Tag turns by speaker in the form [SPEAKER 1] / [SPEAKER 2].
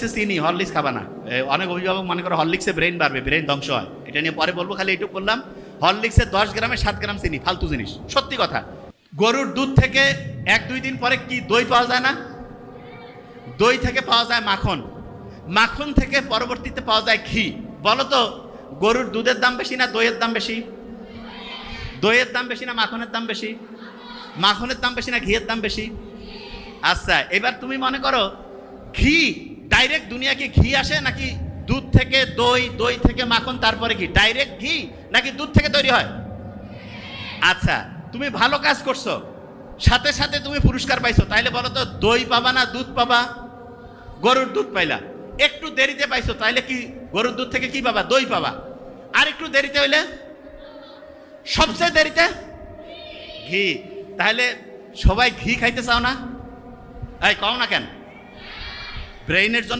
[SPEAKER 1] হরলিক্সে চিনি, হরলিক্স খাবা না। অনেক অভিভাবক মনে করে হরলিক্সে ব্রেন বাড়বে, ব্রেন ধ্বংস হয়। এটা নিয়ে পরে বলবো, খালি এইটুকু বললাম, হরলিক্সে 10 গ্রামে 7 গ্রাম চিনি, ফালতু জিনিস, সত্যি কথা। গরুর দুধ থেকে 1-2 দিন পরে কি দই পাওয়া যায় না? দই থেকে পাওয়া যায় মাখন, মাখন থেকে পরবর্তীতে পাওয়া যায় ঘি। বলো তো, গরুর দুধের দাম বেশি না দইয়ের দাম বেশি? দইয়ের দাম বেশি না মাখনের দাম বেশি? মাখনের দাম বেশি না ঘিয়ের দাম বেশি? আচ্ছা, এবার তুমি মনে করো ঘি ডাইরেক্ট দুনিয়া কি ঘি আসে, নাকি দুধ থেকে দই, দই থেকে মাখন, তারপরে ঘি? ডাইরেক্ট ঘি নাকি দুধ থেকে তৈরি হয়? আচ্ছা, তুমি ভালো কাজ করছো, সাথে সাথে তুমি পুরস্কার পাইছো, তাইলে বলো তো দই পাবা না দুধ পাবা? গরুর দুধ পাইলা। একটু দেরিতে পাইছো, তাইলে কি গরুর দুধ থেকে কি পাবা? দই পাবা। আর একটু দেরিতে হইলে, সবচেয়ে দেরিতে ঘি। তাহলে সবাই ঘি খাইতে চাও না? এই কও না কেন? ব্রেইনের জন্য